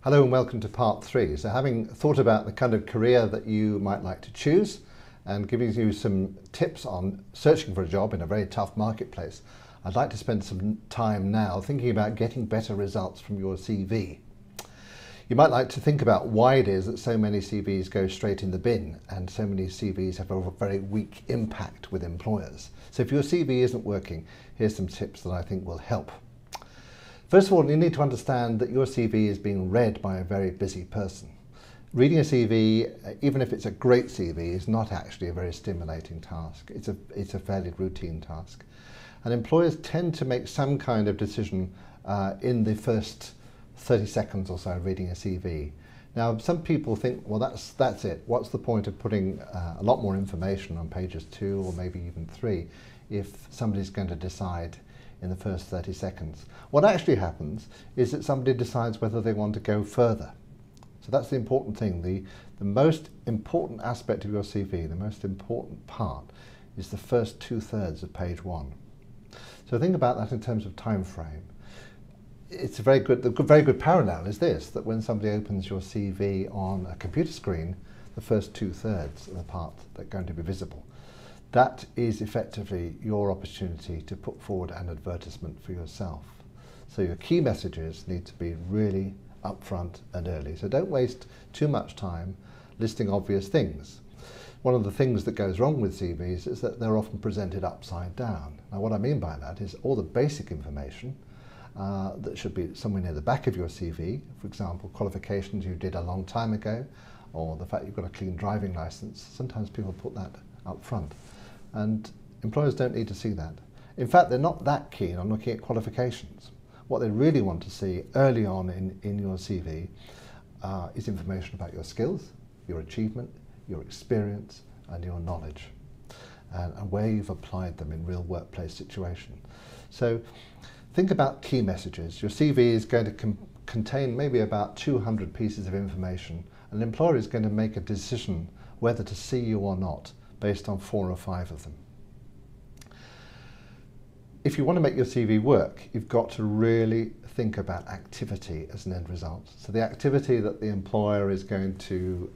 Hello and welcome to part 3. So having thought about the kind of career that you might like to choose and giving you some tips on searching for a job in a very tough marketplace, I'd like to spend some time now thinking about getting better results from your CV. You might like to think about why it is that so many CVs go straight in the bin and so many CVs have a very weak impact with employers. So if your CV isn't working, here's some tips that I think will help. First of all, you need to understand that your CV is being read by a very busy person. Reading a CV, even if it's a great CV, is not actually a very stimulating task. It's a fairly routine task. And employers tend to make some kind of decision in the first 30 seconds or so of reading a CV. Now, some people think, well, that's it. What's the point of putting a lot more information on pages 2 or maybe even 3 if somebody's going to decide in the first 30 seconds. What actually happens is that somebody decides whether they want to go further. So that's the important thing. The most important aspect of your CV, the most important part, is the first 2/3 of page 1. So think about that in terms of time frame. It's a very good parallel is this, that when somebody opens your CV on a computer screen, the first 2/3 of the part that are going to be visible. That is effectively your opportunity to put forward an advertisement for yourself. So your key messages need to be really upfront and early. So don't waste too much time listing obvious things. One of the things that goes wrong with CVs is that they're often presented upside down. Now what I mean by that is all the basic information that should be somewhere near the back of your CV, for example, qualifications you did a long time ago, or the fact you've got a clean driving license. Sometimes people put that up front. And employers don't need to see that. In fact, they're not that keen on looking at qualifications. What they really want to see early on in your CV is information about your skills, your achievement, your experience, and your knowledge, and where you've applied them in real workplace situations. So think about key messages. Your CV is going to contain maybe about 200 pieces of information. An employer is going to make a decision whether to see you or not based on 4 or 5 of them. If you want to make your CV work, you've got to really think about activity as an end result. So the activity that the employer is going to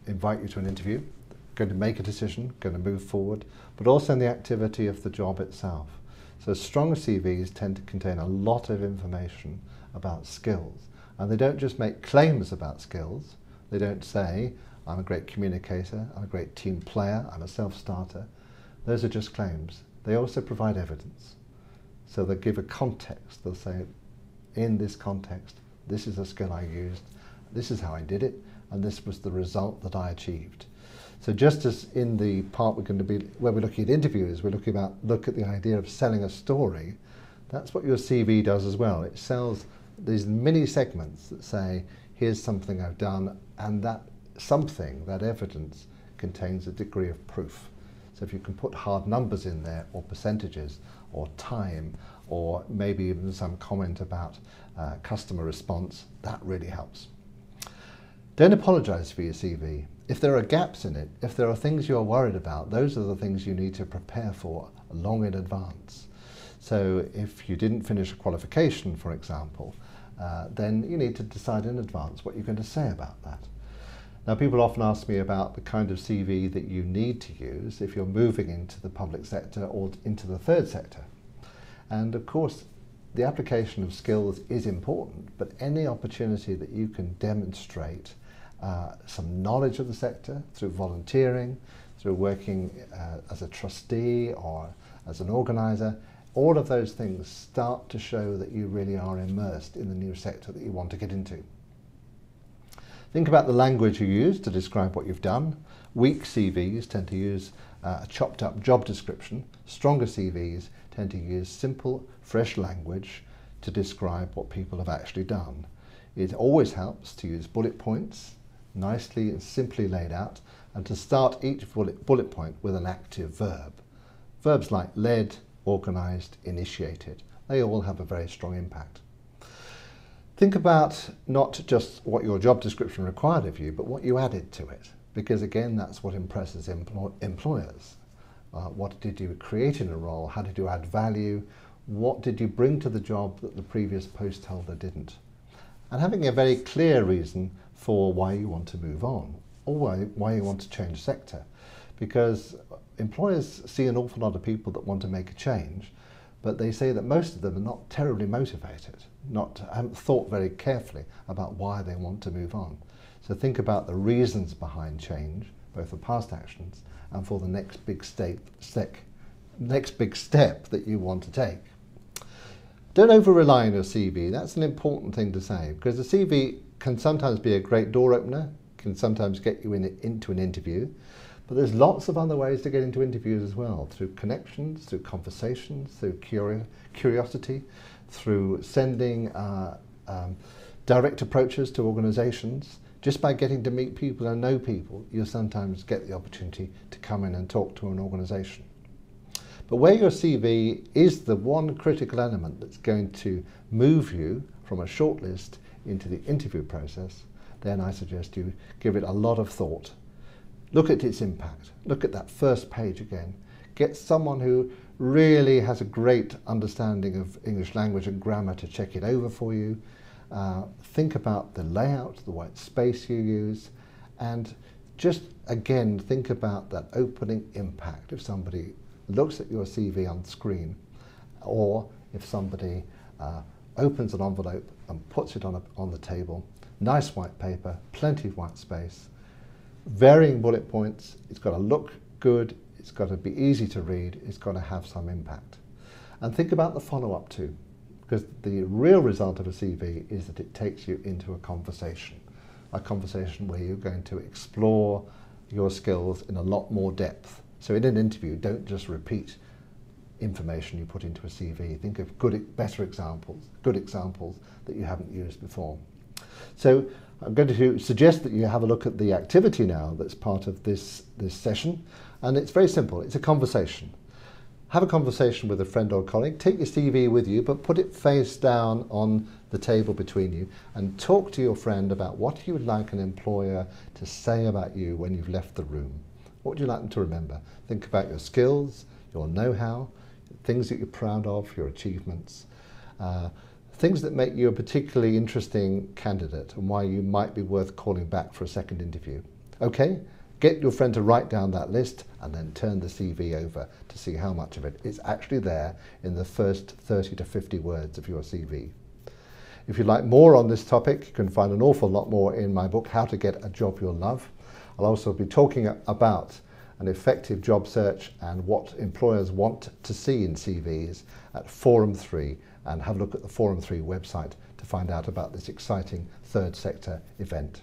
invite you to an interview, going to make a decision, going to move forward, but also in the activity of the job itself. So stronger CVs tend to contain a lot of information about skills. And they don't just make claims about skills. They don't say, I'm a great communicator, I'm a great team player, I'm a self-starter. Those are just claims. They also provide evidence. So they give a context. They'll say, in this context, this is a skill I used, this is how I did it, and this was the result that I achieved. So just as in the part we're going to be, where we're looking at interviews, look at the idea of selling a story, that's what your CV does as well. It sells these mini segments that say, here's something I've done, and that something, that evidence, contains a degree of proof. So if you can put hard numbers in there, or percentages, or time, or maybe even some comment about customer response, that really helps. Don't apologise for your CV. If there are gaps in it, if there are things you're worried about, those are the things you need to prepare for long in advance. So if you didn't finish a qualification, for example, then you need to decide in advance what you're going to say about that. Now, people often ask me about the kind of CV that you need to use if you're moving into the public sector or into the third sector. And of course, the application of skills is important, but any opportunity that you can demonstrate some knowledge of the sector through volunteering, through working as a trustee or as an organiser, all of those things start to show that you really are immersed in the new sector that you want to get into. Think about the language you use to describe what you've done. Weak CVs tend to use a chopped up job description. Stronger CVs tend to use simple, fresh language to describe what people have actually done. It always helps to use bullet points, nicely and simply laid out, and to start each bullet point with an active verb. Verbs like led, organised, initiated, they all have a very strong impact. Think about not just what your job description required of you, but what you added to it, because again, that's what impresses employers. What did you create in a role? How did you add value? What did you bring to the job that the previous post holder didn't? and having a very clear reason for why you want to move on or why you want to change sector. Because employers see an awful lot of people that want to make a change, but they say that most of them are not terribly motivated, haven't thought very carefully about why they want to move on. So think about the reasons behind change, both for past actions and for the next big step that you want to take. Don't over-rely on your CV. That's an important thing to say, because the CV can sometimes be a great door opener, can sometimes get you into an interview, but there's lots of other ways to get into interviews as well, through connections, through conversations, through curiosity, through sending direct approaches to organisations. Just by getting to meet people and know people, you sometimes get the opportunity to come in and talk to an organisation. But where your CV is the one critical element that's going to move you from a shortlist into the interview process, then I suggest you give it a lot of thought. Look at its impact. Look at that first page again. Get someone who really has a great understanding of English language and grammar to check it over for you. Think about the layout, the white space you use, and just again think about that opening impact. If somebody looks at your CV on screen, or if somebody opens an envelope and puts it on the table, nice white paper, plenty of white space, varying bullet points, it's got to look good, it's got to be easy to read, it's got to have some impact. And think about the follow-up too, because the real result of a CV is that it takes you into a conversation where you're going to explore your skills in a lot more depth. So in an interview, don't just repeat information you put into a CV. Think of good examples that you haven't used before. So I'm going to suggest that you have a look at the activity now that's part of this session, and it's very simple. It's a conversation. Have a conversation with a friend or colleague. Take your CV with you, but put it face down on the table between you and talk to your friend about what you would like an employer to say about you when you've left the room. What would you like them to remember? Think about your skills, your know-how, things that you're proud of, your achievements, things that make you a particularly interesting candidate and why you might be worth calling back for a second interview. Okay? Get your friend to write down that list and then turn the CV over to see how much of it is actually there in the first 30 to 50 words of your CV. If you'd like more on this topic, you can find an awful lot more in my book, How to Get a Job You'll Love. I'll also be talking about an effective job search and what employers want to see in CVs at Forum 3, and have a look at the Forum 3 website to find out about this exciting third sector event.